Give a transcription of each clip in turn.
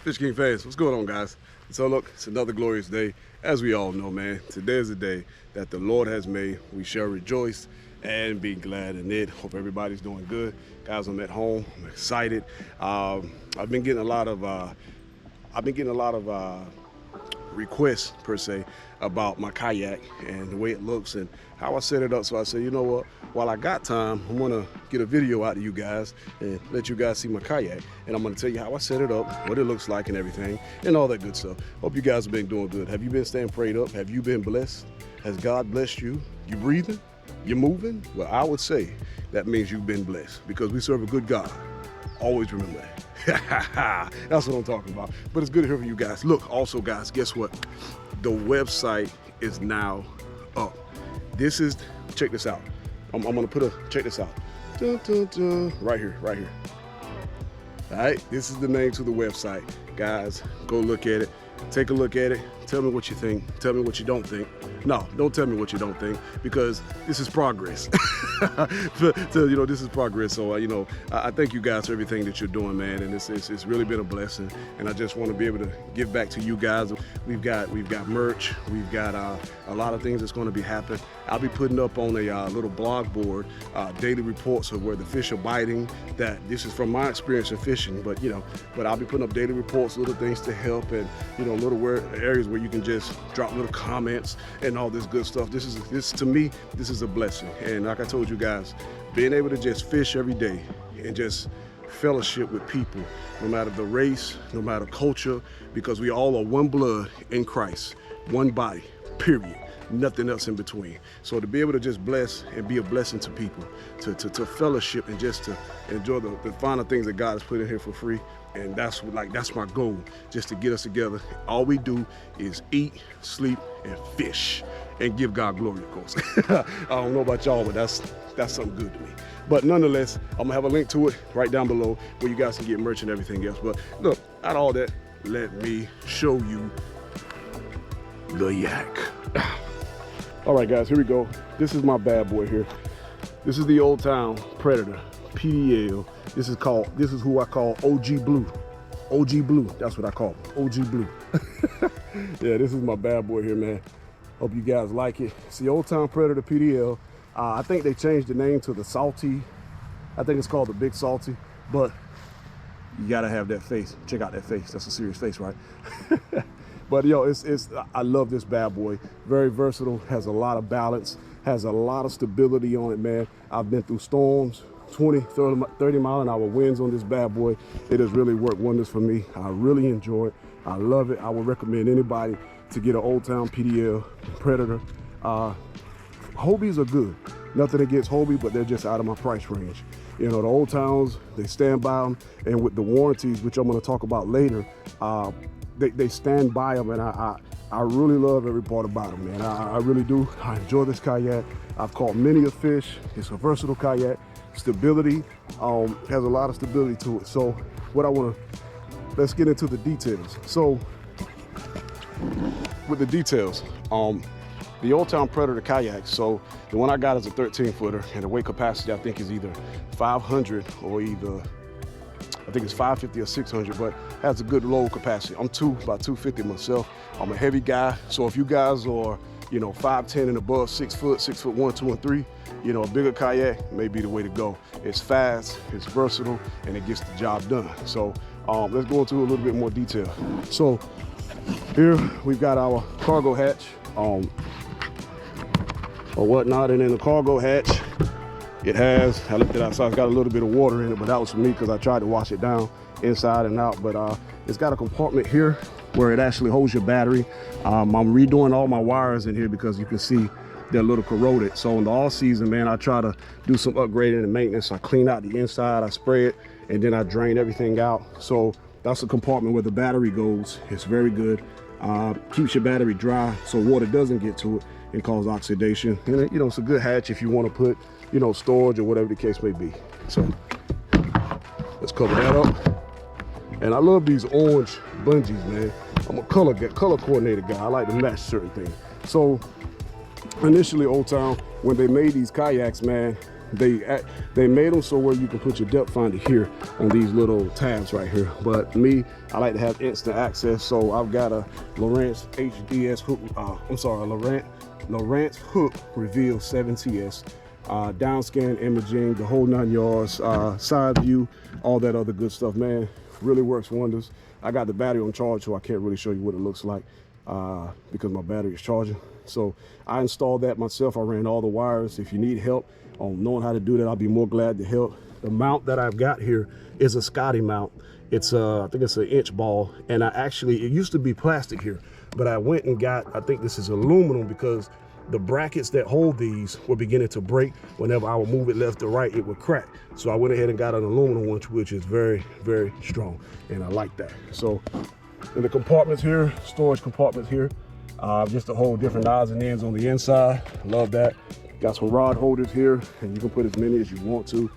Fish King fans, what's going on, guys? So look, it's another glorious day. As we all know, man, today is a day that the Lord has made. We shall rejoice and be glad in it. Hope everybody's doing good. Guys, I'm at home. I'm excited. I've been getting a lot of requests per se about my kayak and the way it looks and how I set it up. So I said, you know what, while I got time, I'm gonna get a video out to you guys and let you guys see my kayak, and I'm gonna tell you how I set it up, what it looks like and everything, and all that good stuff. Hope you guys have been doing good. Have you been staying prayed up? Have you been blessed? Has God blessed you? You breathing? You moving? Well, I would say that means you've been blessed, because we serve a good God. Always remember that. That's what I'm talking about. But it's good to hear from you guys. Look, also guys, guess what? The website is now up. This is, check this out. I'm gonna check this out. Dun, dun, dun. Right here. All right, this is the name to the website. Guys, go look at it. Take a look at it. Tell me what you think. Tell me what you don't think. No, don't tell me what you don't think, because this is progress. This is progress. So, I thank you guys for everything that you're doing, man. And it's really been a blessing. And I just want to be able to give back to you guys. We've got merch. We've got a lot of things that's going to be happening. I'll be putting up on a little blog board daily reports of where the fish are biting. That this is from my experience in fishing, but I'll be putting up daily reports, little things to help, and little areas where you can just drop little comments and all this good stuff. This to me, this is a blessing. And like I told you guys, being able to just fish every day and just fellowship with people, no matter the race, no matter culture, because we all are one blood in Christ, one body, period. Nothing else in between. So to be able to just bless and be a blessing to people, to fellowship and just to enjoy the finer things that God has put in here for free. And that's my goal, just to get us together. All we do is eat, sleep, and fish, and give God glory, of course. I don't know about y'all, but that's something good to me. But nonetheless, I'm gonna have a link to it right down below where you guys can get merch and everything else. But look, out of all that, let me show you the yak. All right, guys, here we go. This is my bad boy here. This is the Old Town Predator PDL. This is who I call OG Blue. OG Blue, that's what I call him, OG Blue. Yeah, this is my bad boy here, man. Hope you guys like it. It's the Old Town Predator PDL. I think they changed the name to the Salty. I think it's called the Big Salty, but you gotta have that face. Check out that face, that's a serious face, right? But I love this bad boy. Very versatile, has a lot of balance, has a lot of stability on it, man. I've been through storms, 20, 30 mile an hour winds on this bad boy. It has really worked wonders for me. I really enjoy it. I love it. I would recommend anybody to get an Old Town PDL Predator. Hobies are good. Nothing against Hobie, but they're just out of my price range. The Old Towns, they stand by them, and with the warranties, which I'm going to talk about later, they stand by them, and I really love every part about them, man. I really do. I enjoy this kayak. I've caught many a fish. It's a versatile kayak. Stability, has a lot of stability to it. So let's get into the details. So with the details, the Old Town Predator kayak, so the one I got is a 13-footer, and the weight capacity I think is either 500 or I think it's 550 or 600, but has a good load capacity. I'm about 250 myself. I'm a heavy guy, so if you guys are 5'10" and above, 6 foot, 6'1", 2 and 3, a bigger kayak may be the way to go. It's fast, it's versatile, and it gets the job done. So let's go into a little bit more detail. So here we've got our cargo hatch or whatnot, and in the cargo hatch, I looked it outside, it's got a little bit of water in it, but that was for me because I tried to wash it down inside and out. But it's got a compartment here where it actually holds your battery. I'm redoing all my wires in here because you can see they're a little corroded. So in the off season, man, I try to do some upgrading and maintenance. I clean out the inside, I spray it, and then I drain everything out. So that's a compartment where the battery goes. It's very good. Keeps your battery dry so water doesn't get to it and cause oxidation. And it's a good hatch if you want to put storage or whatever the case may be. So let's cover that up. And I love these orange bungees, man. I'm a color coordinated guy. I like to match certain things. So initially, Old Town, when they made these kayaks, man, They made them so where you can put your depth finder here on these little tabs right here. But me, I like to have instant access, so I've got a Lowrance HDS hook. Lowrance Hook Reveal 7TS. Down scan, imaging, the whole 9 yards, side view, all that other good stuff, man. Really works wonders. I got the battery on charge, so I can't really show you what it looks like because my battery is charging. So I installed that myself. I ran all the wires. If you need help on knowing how to do that, I'll be more glad to help. The mount that I've got here is a Scotty mount. It's I think it's an inch ball, and it used to be plastic here, but I went and got, I think this is aluminum, because the brackets that hold these were beginning to break. Whenever I would move it left or right, it would crack. So I went ahead and got an aluminum one, which is very, very strong, and I like that. So in the compartments here, storage compartments here, just to hold different odds and ends on the inside. Love that. Got some rod holders here, and you can put as many as you want to.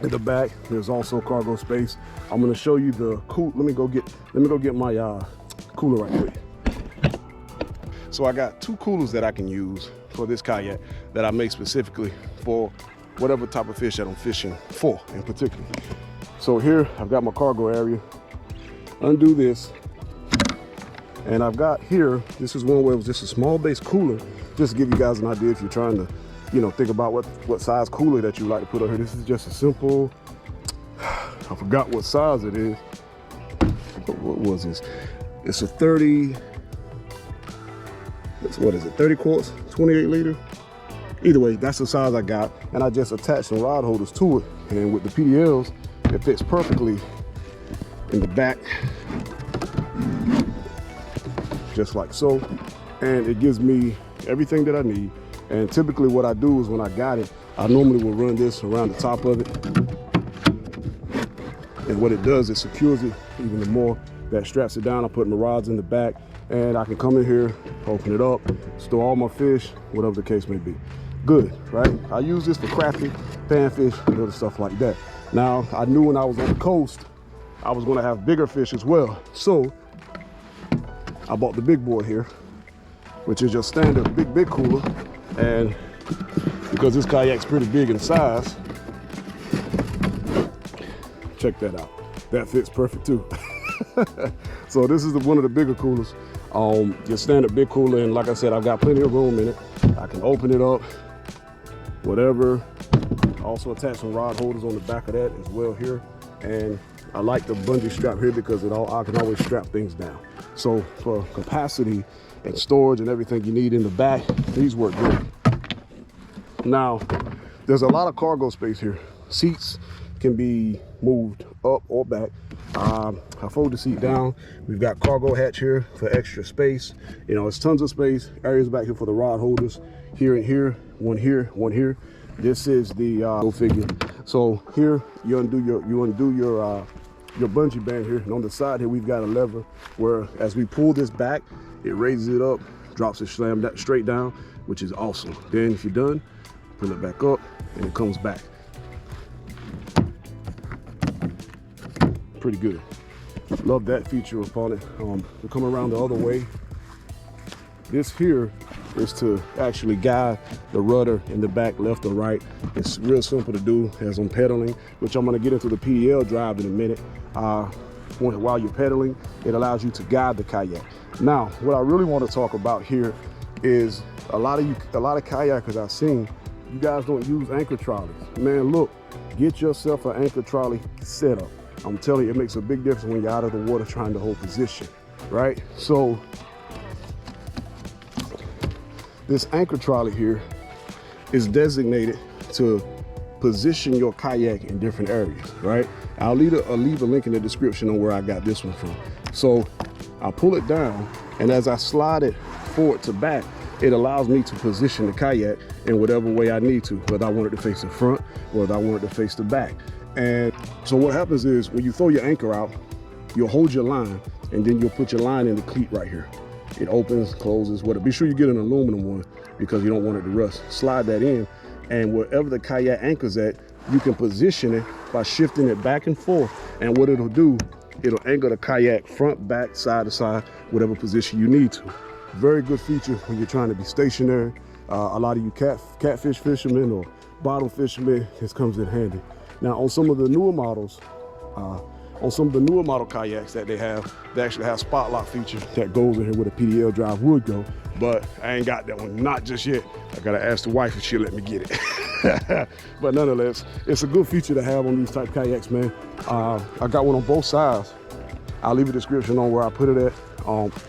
In the back, there's also cargo space. I'm gonna show you the cool. Let me go get my cooler right quick. So I got 2 coolers that I can use for this kayak that I make specifically for whatever type of fish that I'm fishing for in particular. So here I've got my cargo area. Undo this, and I've got here, this is one where it was just a small base cooler, just to give you guys an idea if you're trying to, you know, think about what size cooler that you like to put on here. This is just a simple, I forgot what size it is. What was this? It's a 30, what is it, 30 quarts, 28 liter? Either way, that's the size I got, and I just attached some rod holders to it, and with the PDLs, it fits perfectly in the back, just like so, and it gives me everything that I need. And typically what I do is when I got it, I normally will run this around the top of it, and what it does, it secures it even more. That straps it down. I put my rods in the back, and I can come in here, open it up, store all my fish, whatever the case may be. Good, right? I use this for crafting, panfish, and other stuff like that. Now, I knew when I was on the coast, I was gonna have bigger fish as well. So I bought the big boy here, which is your standard big cooler. And because this kayak's pretty big in size, check that out. That fits perfect too. So this is one of the bigger coolers, your standard big cooler, and like I said, I've got plenty of room in it. I can open it up, whatever. Also attach some rod holders on the back of that as well here, and I like the bungee strap here because I can always strap things down. So for capacity and storage and everything you need in the back, these work good. Now, there's a lot of cargo space here. Seats can be moved up or back. I fold the seat down. We've got cargo hatch here for extra space. You know, it's tons of space. Areas back here for the rod holders. Here and here, one here, one here. This is the go figure. So here you undo your bungee band here, and on the side here we've got a lever where as we pull this back, it raises it up, drops it straight down, which is awesome. Then if you're done, pull it back up, and it comes back. Pretty good. Love that feature upon it. To come around the other way, this here is to actually guide the rudder in the back, left or right. It's real simple to do as I'm pedaling, which I'm gonna get into the PDL drive in a minute. While you're pedaling, it allows you to guide the kayak. Now, what I really want to talk about here is a lot of kayakers I've seen, you guys don't use anchor trolleys. Man, look, get yourself an anchor trolley setup. I'm telling you, it makes a big difference when you're out of the water trying to hold position, right? So this anchor trolley here is designated to position your kayak in different areas, right? I'll leave a link in the description on where I got this one from. So I pull it down, and as I slide it forward to back, it allows me to position the kayak in whatever way I need to, whether I want it to face the front or whether I want it to face the back. And so what happens is when you throw your anchor out, you'll hold your line, and then you'll put your line in the cleat right here. It opens, closes, whatever. Be sure you get an aluminum one because you don't want it to rust. Slide that in, and wherever the kayak anchors at, you can position it by shifting it back and forth. And what it'll do, it'll anchor the kayak front, back, side to side, whatever position you need to. Very good feature when you're trying to be stationary A lot of you catfish fishermen or bottom fishermen, this comes in handy. Now on some of the newer models, kayaks that they actually have spot lock feature that goes in here where the PDL drive would go, but I ain't got that one, not just yet. I gotta ask the wife if she'll let me get it. But nonetheless, it's a good feature to have on these type kayaks, man. I got one on both sides. I'll leave a description on where I put it at,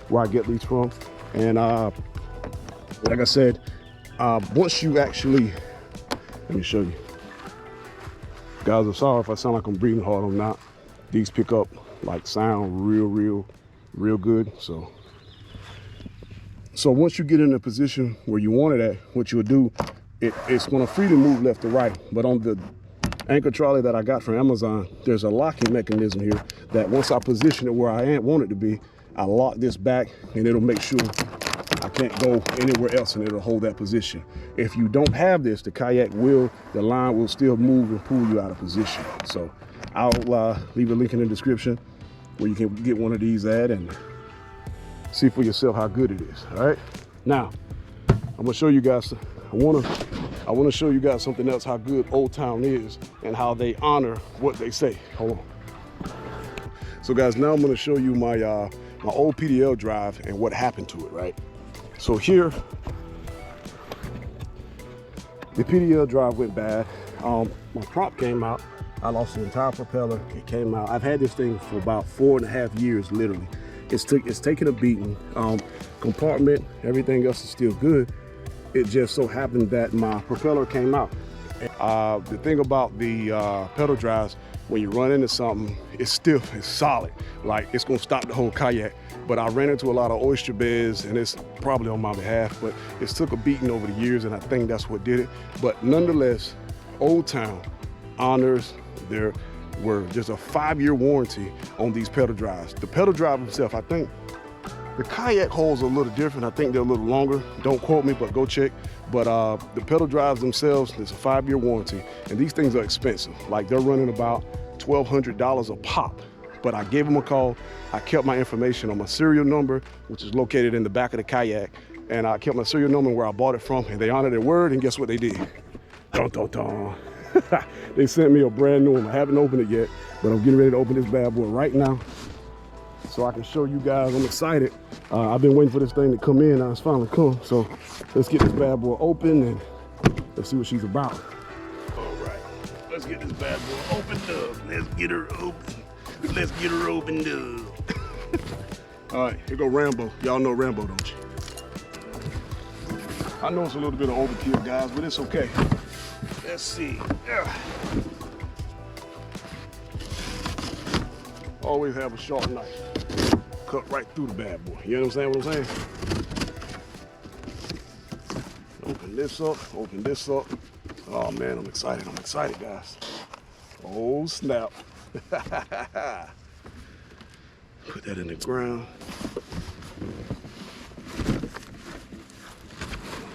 where I get these from. And like I said, once you actually, let me show you. Guys, I'm sorry if I sound like I'm breathing hard. I'm not. These pick up like sound real good. So once you get in a position where you want it at, what you'll do, it's gonna freely move left to right. But on the anchor trolley that I got from Amazon, there's a locking mechanism here that once I position it where I want it to be, I lock this back and it'll make sure I can't go anywhere else and it'll hold that position. If you don't have this, the line will still move and pull you out of position. So I'll leave a link in the description where you can get one of these at and see for yourself how good it is. All right. Now I'm gonna show you guys. I wanna show you guys something else, how good Old Town is and how they honor what they say. Hold on. So guys, now I'm gonna show you my my old PDL drive and what happened to it. Right. So here, the PDL drive went bad. My prop came out. I lost the entire propeller. It came out. I've had this thing for about 4.5 years, literally. It's taken a beating. Compartment, everything else is still good. It just so happened that my propeller came out. The thing about the pedal drives, when you run into something, it's solid. Like it's gonna stop the whole kayak. But I ran into a lot of oyster beds, and it's probably on my behalf, but it's took a beating over the years, and I think that's what did it. But nonetheless, Old Town honors their word. There's a 5-year warranty on these pedal drives. The pedal drive itself, I think the kayak holes are a little different. I think they're a little longer. Don't quote me, but go check. But the pedal drives themselves, there's a 5-year warranty, and these things are expensive. Like they're running about $1,200 a pop. But I gave them a call. I kept my information on my serial number, which is located in the back of the kayak. And I kept my serial number where I bought it from, and they honored their word, and guess what they did? Dun, dun, dun. They sent me a brand new one. I haven't opened it yet, but I'm getting ready to open this bad boy right now so I can show you guys. I'm excited. I've been waiting for this thing to come in. Now it's finally come. So let's get this bad boy open and let's see what she's about. All right, let's get this bad boy opened up. Let's get her open. Let's get her opened up. All right, here go Rambo. Y'all know Rambo, don't you? I know it's a little bit of overkill, guys, but it's okay. Let's see. Yeah. Always have a sharp knife. Cut right through the bad boy. You know what I'm saying? Open this up, open this up. Oh man, I'm excited. I'm excited, guys. Oh snap. Put that in the ground.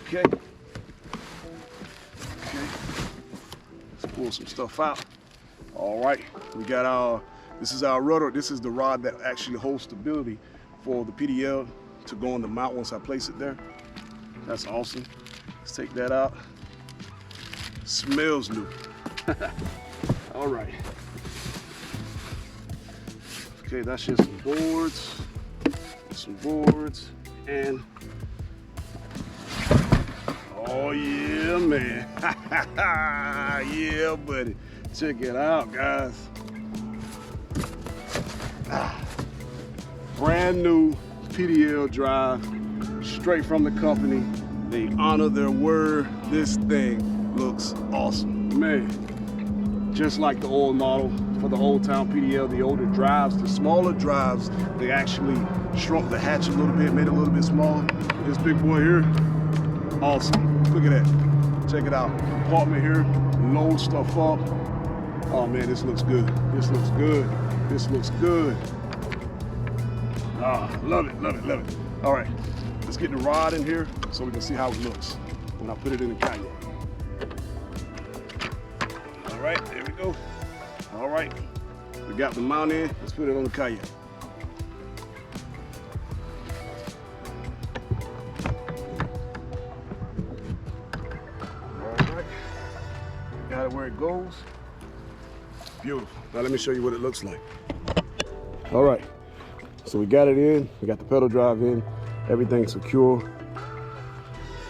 Okay. Let's pull some stuff out. All right, we got this is our rudder. This is the rod that actually holds stability for the PDL to go on the mount once I place it there. That's awesome. Let's take that out. Smells new. All right. Okay, that's just some boards, and oh yeah, man. Yeah, buddy. Check it out, guys. Brand new PDL drive, straight from the company. They honor their word. This thing looks awesome, man. Just like the old model for the Old Town PDL, the older drives, the smaller drives, they actually shrunk the hatch a little bit, made it a little bit smaller. This big boy here, awesome. Look at that. Check it out. Compartment here, load stuff up. Oh man, this looks good. This looks good. This looks good. Ah, love it, love it, love it. All right, let's get the rod in here so we can see how it looks when I put it in the kayak. All right, there we go. All right, we got the mount in. Let's put it on the kayak. it goes. Beautiful. Now let me show you what it looks like. All right, so we got it in. We got the pedal drive in. Everything's secure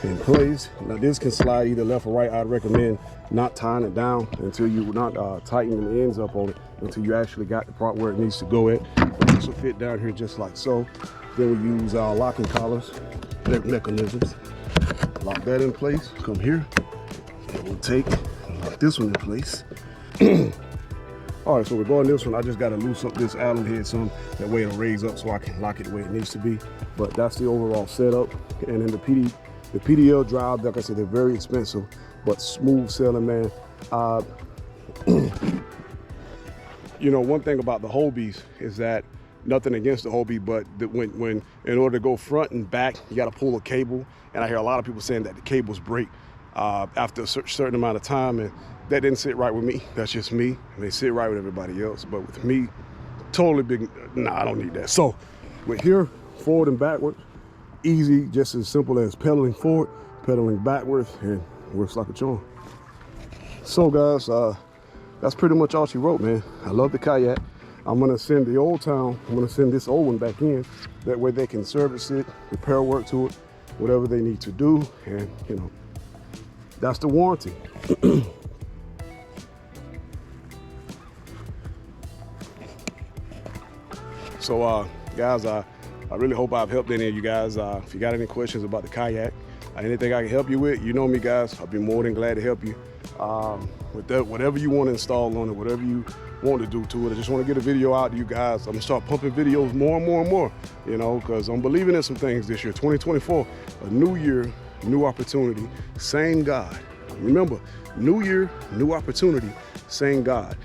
in place. Now this can slide either left or right. I'd recommend not tying it down until you not tightening the ends up on it until you actually got the part where it needs to go at. This will fit down here just like so. Then we use our locking collars mechanisms. Lock that in place. Come here. And we'll take and lock this one in place. All right, so we're going this one. I just got to loosen up this Allen head some. That way it'll raise up so I can lock it the way it needs to be. But that's the overall setup. And then the PDL drive, like I said, they're very expensive, but smooth sailing, man. You know, one thing about the Hobies is that, nothing against the Hobie, but when in order to go front and back, you got to pull a cable. And I hear a lot of people saying that the cables break after a certain amount of time, and that didn't sit right with me. That's just me. They sit right with everybody else, but with me, totally big. Nah, I don't need that. So with here, forward and backward, easy, just as simple as pedaling forward, pedaling backwards, and works like a charm. So guys, that's pretty much all she wrote, man. I love the Kayak. I'm gonna send the old town, I'm gonna send this old one back in. That way they can service it, repair work to it, whatever they need to do. And you know, that's the warranty. So guys, I really hope I've helped any of you guys. If you got any questions about the Kayak, anything I can help you with, you know me guys, I'll be more than glad to help you. With that, whatever you want to install on it, whatever you want to do to it. I just want to get a video out to you guys. I'm gonna start pumping videos more and more and more, you know, because I'm believing in some things this year. 2024, a new year, new opportunity, same God. Remember, new year, new opportunity, same God.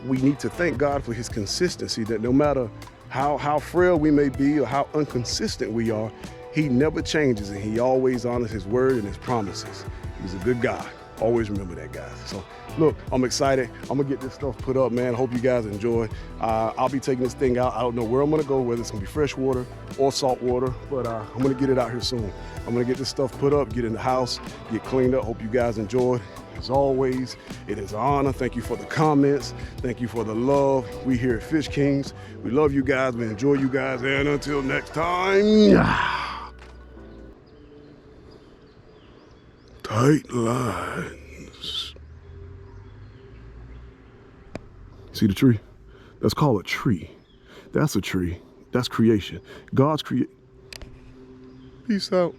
We need to thank God for his consistency, that no matter how frail we may be or how inconsistent we are, he never changes, and he always honors his word and his promises. He's a good God. Always remember that, guys. So look, I'm excited. I'm gonna get this stuff put up, man. Hope you guys enjoy. I'll be taking this thing out. I don't know where I'm gonna go, whether it's gonna be fresh water or salt water, but I'm gonna get it out here soon. I'm gonna get this stuff put up, get in the house, get cleaned up. Hope you guys enjoyed. As always, it is an honor. Thank you for the comments. Thank you for the love. We here at Fish Kingz, we love you guys. We enjoy you guys. And until next time, tight lines. See the tree? That's called a tree. That's a tree. That's creation. God's creation. Peace out.